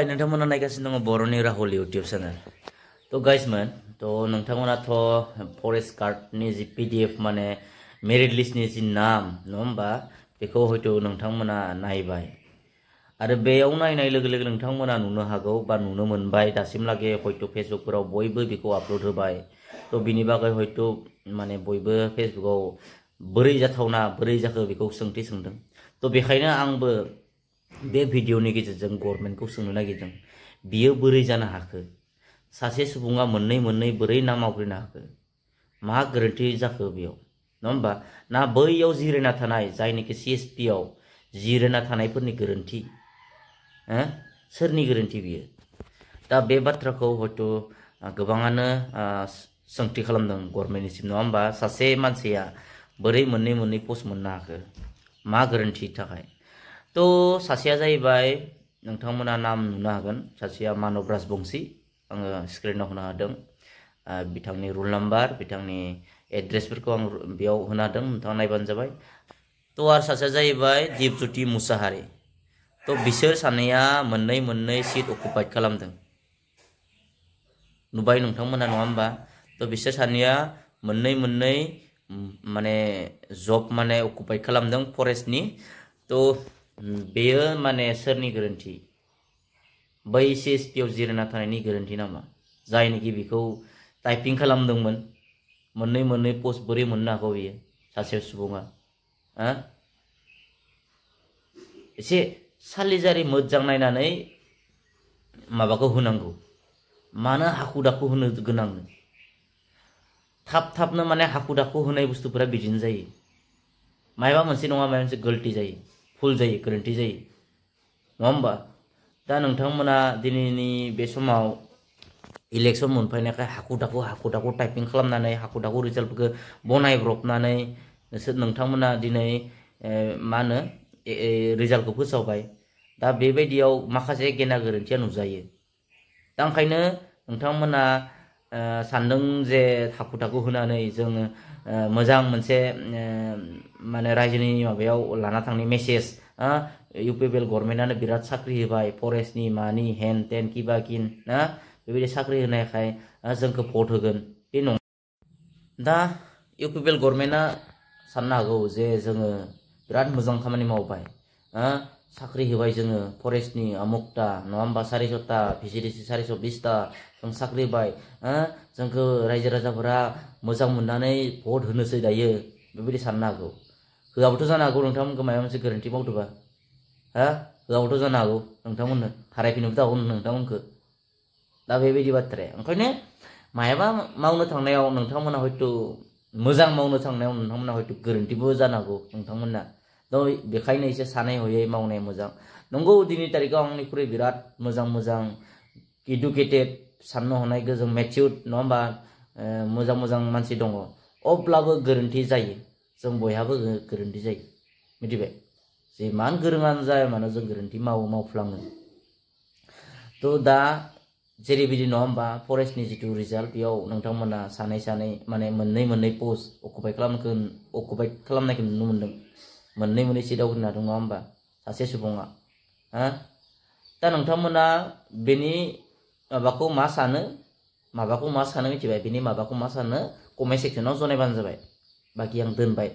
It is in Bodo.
नोंथांमोना नायगासिनो दङ बर'नि राहुल इउटिउब चेनेल। तो गाइसमोन, तो नोंथांमोनाथ' फरेस्ट गार्डनि जि PDF माने मेरिट लिस्टनि जि नाम नङा होमबा, बेखौ हयथ' नोंथांमोना नायबाय आरो बेयाव नायनाय लोगो लोगो नोंथांमोना नुनो हागौ बा नुनो मोनबाय दासिमलागै हयथ' फेसबुकफोराव बयबो बेखौ आपल'ड होबाय। तो बिनि बागै हयथ' माने बयबो फेसबुकाव बोरै जाथावना बोरै जाखो बेखौ सोंथि सोंदों। तो बेखायनो आंबो बे भिडिअनि गेजेरजों गभर्नमेन्टखौ सोंनो नागिरदों, बियो बोरै जानो हाखो? सासे सुबुङा मोननै बोरै नाम आवग्रिनो हाखो? मा गोरोन्थि जाखो बेयाव नङा होमबा? ना बैयाव जिरायना थानाय जायनिखि CSP आव जिरायना थानायफोरनि गोरोन्थि? सोरनि गोरोन्थि बियो? दा बे बाथ्राखौ हयथ' गोबाङानो सोंथि खालामदों गभर्नमेन्टनिसिम नङा होमबा? सासे मानसिया बोरै मोननै पस्ट मोननो हाखो? मा गोरोन्थिनि थाखाय? तो सासेया जाहैबाय नोंथांमोना नाम नुनो हागोन, सासेया मानब राजबंशी, आङो स्क्रिनाव होनो हादों। बिथांनि रुल नाम्बार बिथांनि एड्रेसफोरखौ आं बेयाव होनो हादों, नोंथाङा नायबानो जाबाय। तो आरो सासेया जाहैबाय दिपज्योति मुसाहारि। तो बिसोर सानैया मोननै सिट अकुपाइड खालामदों, नुबाय नोंथांमोना नङा होमबा? तो बिसोर सानैया मोननै माने जब माने अकुपाइड खालामदों फरेस्टनि। तो बेयो माने सोरनि गोरोन्थि? बै CSP आव जिरायना थानायनि गोरोन्थि नामा? जायनिखि बेखौ टाइपिं खालामदोंमोन। मोननै पस्ट बोरै मोननो हागौ बियो सासे सुबुङा? एसे सालिजारि मोजां नायनानै माबाखौ होनांगौ। मानो हाखु दाखु होनो गोनां? थाबनो माने हाखु दाखु होनाय बुस्थुफोरा बिदिनो जायो। मायबा मोनसे नङा मायबा मोनसे गलति जायो, भुल जायो, गोरोन्थि जायो नङा होमबा? दा नोंथांमोना दिनैनि बे समाव इलेक्सन मोनफैनायखाय हाखु दाखु टाइपिं खालामनानै हाखु दाखु रिजाल्टफोरखौ बनायब्रबनानै नोंथांमोना दिनै मा होनो रिजाल्टखौ फोसावबाय। दा बेबायदियाव माखासे गेना गोरोन्थिया नुजायो। दा ओंखायनो नोंथांमोना सानदों जे हाखु दाखु होनानै जोङो मोजां मोनसे माने रायजोनि माबायाव लाना थांनाय मेसेज, UPPL गभर्नमेन्टआनो बिराद साख्रि होबाय फरेस्टनि मानि हेन टेन किबा किन ना, बेबायदि साख्रि होनायखाय जोंखौ भट होगोन, बे नङा। दा UPPL गभर्नमेन्टआ साननो हागौ जे जोङो बिराद मोजां खामानि मावबाय, साख्रि होबाय जोङो फरेस्टनि अमुकता नङा होमबा, 400टा VCDC 420टा जों साख्रि होबाय, जोंखौ रायजो राजाफोरा मोजां मोननानै भट होनोसै दायो, बेबायदि साननो हागौ। होआबोथ' जानो हागौ नोंथांमोनखौ माबा मोनसे गोरोन्थि मावदोंबा। होआबोथ' जानो हागौ नोंथांमोननो, थारायफिननोबोथ' हागौ नोंथांमोनखौ। दा बेबायदि बाथ्राया ओंखायनो मायाबा मावनो थांनायाव नोंथांमोना हयथ' मोजां मावनो थांनायाव नोंथांमोना हयथ' गोरोन्थिबो जानो हागौ नोंथांमोना। दा बेखायनो एसे सानै हयै मावनाया मोजां। नंगौ दिनै तारिखाव आंनिख्रुइ बिराद मोजां इडुकेटेड, साननो हनाय गोजों मेचिउर्ड नङा होमबा, मोजां मानसि दङ। अब्लाबो गोरोन्थि जायो, जों बयहाबो गोरोन्थि जायो, मिथिबाय? जिमान गोरोङानो जाया मानो जों गोरोन्थि मावफ्लाङो। तो दा जेरैबायदि नङा होमबा फरेस्टनि जिथु रिजाल्ट, बेयाव नोंथांमोना सानै माने मोननै पस्ट अकुपाइड खालामनायखौ नुनो मोन्दों। मोननै सिटआव होनो हादों नङा होमबा सासे सुबुङा। दा नोंथांमोना बेनि माबाखौ मा सानो मिथिबाय? बेनि माबाखौ मा सानो कमेन्ट सेक्सनाव जनायबानो जाबाय। बाखि आं दोनबाय।